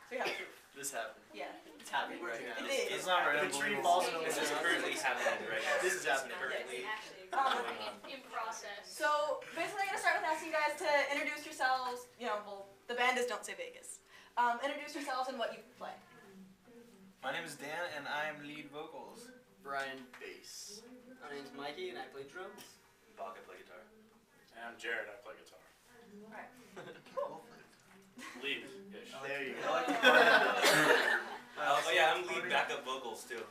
So we have proof. This happened. Yeah. It's happening right now. It is. It's not very The tree unbelievable. falls in This is currently happening right now. This is happening. currently Actually, Um, in process. So basically, I'm gonna start with asking you guys to introduce yourselves. You know, well, the band is Don't Say Vegas. Introduce yourselves and what you play. My name is Dan, and I am lead vocals. Brian bass. My name's Mikey and I play drums. Bach, I play guitar. And I'm Jared, I play guitar. Alright. Lead-ish. There you I like go. to party. Oh yeah, I'm lead backup vocals too.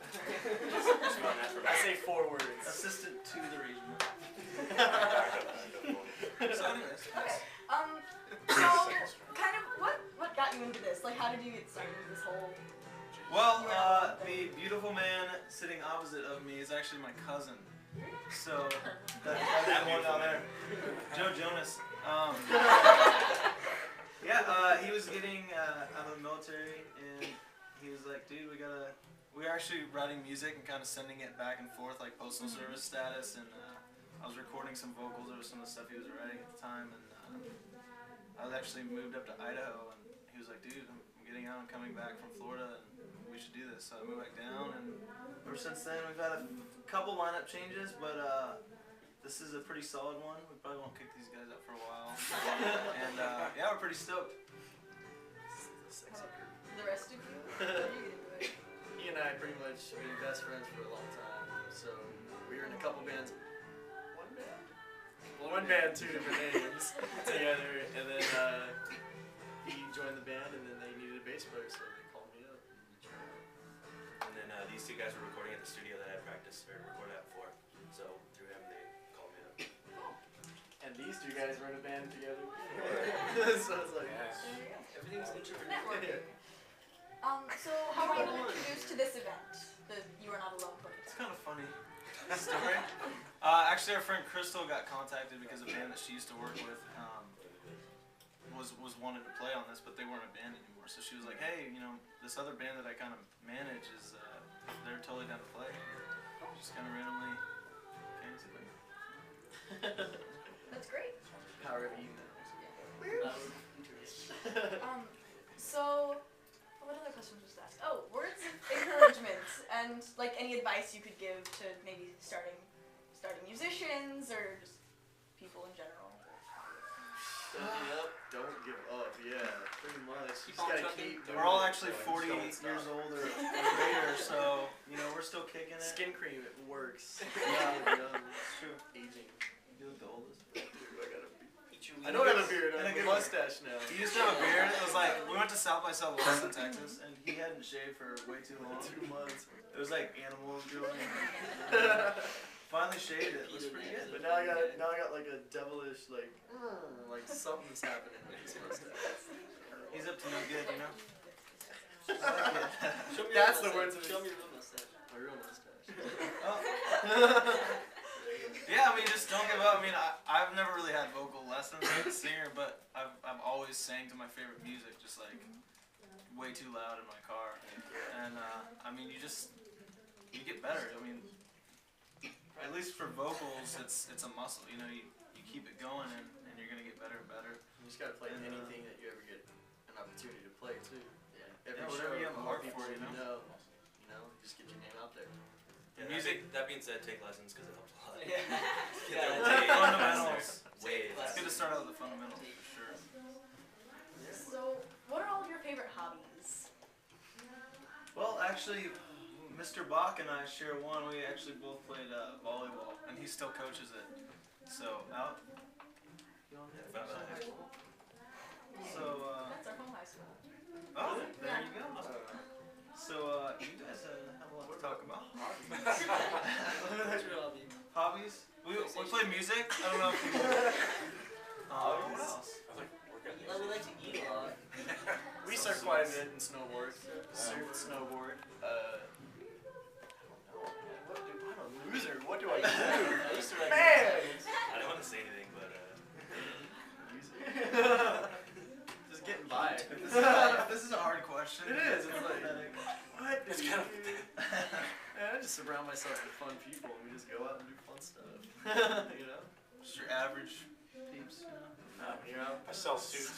Just run that for me. I say 4 words. Assistant to the region. Backup vocals. So anyways, Okay. So kind of what got you into this? Like, how did you get started with this whole? well, the beautiful man sitting opposite of me is actually my cousin. So that's the one down there, Joe Jonas. Yeah, he was getting out of the military, and he was like, "Dude, we're actually writing music and kind of sending it back and forth like postal service status." And I was recording some vocals over some of the stuff he was writing at the time, and I was actually moved up to Idaho, and he was like, "Dude, I'm getting out and coming back from Florida, and we should do this." So I moved back down, and ever since then we've had a couple lineup changes, but this is a pretty solid one. We probably won't kick these guys out for a while, and yeah, we're pretty stoked. The rest of you? What are you gonna do? He and I pretty much been best friends for a long time. So we were in a couple bands. One band? Well, one band, 2 different names together, and then he joined the band, and then they needed a bass player, so they called me up. And then these two guys were recording at the studio that I practiced or recorded at before. So through him they called me up. And these 2 guys were in a band together. So it's like, Everything's interconnected. Networking. So how were you introduced to this event? The You Are Not Alone project. It's kind of funny story. Actually, our friend Crystal got contacted because a band that she used to work with was wanted to play on this, but they weren't a band anymore. So she was like, "Hey, you know, this other band that I kind of manage is they're totally down to play." Just kind of randomly came to me. That's great. power of email. That was interesting. So what other questions was asked? Oh, words of encouragement and like any advice you could give to maybe starting musicians or just people in general. Don't give up, yeah, pretty much. You Keep just on gotta trucking. keep doing We're all it. actually Don't 40 stop. years old or greater, so you know we're still kicking it. Skin cream, it works. It's true. Aging. You look the oldest. Dude, I got a beard. Eat your I don't have a Wheaties. beard, I And a have a good one. mustache now. He used to have a beard. It was like we went to South by Southwest in Texas, and he hadn't shaved for way too long. 2 months. It was like animals growing. Finally shaved it. It looks pretty good. But now I got like a devilish like something's happening with this mustache. He's up to no good, you know. Show me That's your the words of mustache. Show it. me your real mustache. My real mustache. Oh. Yeah, I mean, just don't give up. I mean, I've never really had vocal lessons as a singer, but I've always sang to my favorite music, just like way too loud in my car. And I mean, you get better. I mean, at least for vocals, it's a muscle. You know, you keep it going, and you're gonna get better and better. You just gotta play anything that you ever get an opportunity to play too. Yeah. Every Whatever show, you have a more heart people for, you know? you know, just get your name out there. The Yeah, music, That being said, take lessons because it helps a lot. Yeah. Get Yeah, their fundamentals. Way It's good to start out with the fundamentals for sure. So what are all of your favorite hobbies? Well, actually, Mr. Bach and I share one. We actually both played volleyball, and he still coaches it. So out. So That's our home high school. oh, there you go. So you guys have a lot to talk about. What's your hobby? Hobbies? We play music. I don't know if you. What else? We like to eat a lot. We surf quite a bit and snowboard. Surf and snowboard. I'm a loser. What do I do? I used to write Man! I don't want to say anything, but Just getting by. This is a hard question. It is. It's like, Pathetic. what? it's kind of. Man, I just surround myself with fun people and we just go out and do fun stuff. You know? Just your average peeps. You know? You know? I sell suits.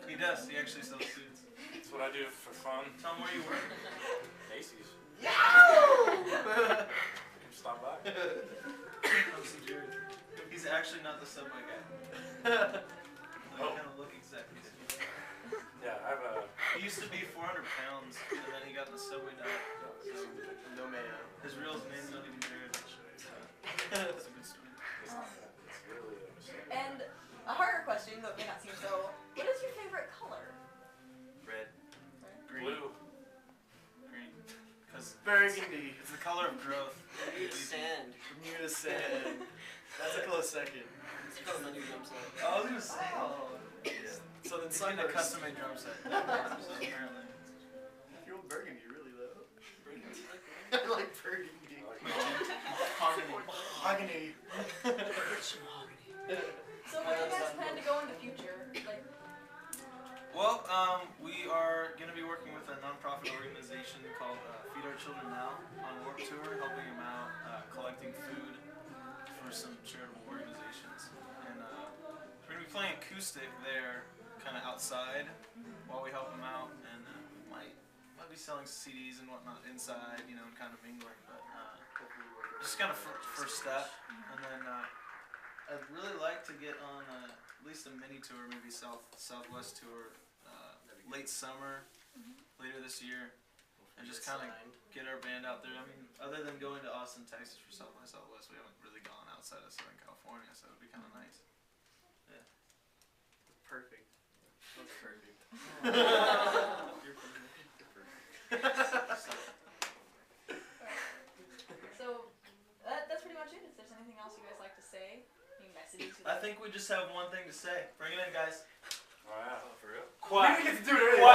He does. He actually sells suits. That's what I do for fun. Tell them where you work. Macy's. Yeah! Stop by. Come see Jared. He's actually not the Subway guy. They Oh. kind of look exactly the same. Yeah, I have a. He used to be 400 pounds, and then he got in the Subway diet. So No mayo. his real name's not even Jared. That's a good story. It's really a mistake. And a harder question, though it may not seem so. What is your favorite color? Red, green, Blue. green. Because Burgundy. it's the color of growth. Sand. Bermuda sand. That's a close second. It's called my new drum set. I was gonna say. Oh. So then He's getting a sunburst. custom-made drum set. Apparently. You're old burgundy, really though. Burgundy. I like burgundy. I like Mahogany. So where do you guys plan to go in the future? Like, Well, we are going to be working with a non-profit organization called Feed Our Children Now on Warped Tour, helping them out collecting food for some charitable organizations. And we're going to be playing acoustic there, kind of outside, while we help them out. And we might be selling CDs and whatnot inside, you know, and kind of mingling. But just kind of first step. And then I'd really like to get on at least a mini tour, maybe Southwest tour, late summer, later this year, and just kind of get our band out there. I mean, other than going to Austin, Texas for South by Southwest, we haven't really gone outside of Southern California, so it'd be kind of nice. Perfect. That's perfect. You're perfect. so that's pretty much it. If there's anything else you guys like to say, any messages? I think we just have one thing to say. Bring it in, guys. Wow, for real? We didn't get to do it earlier.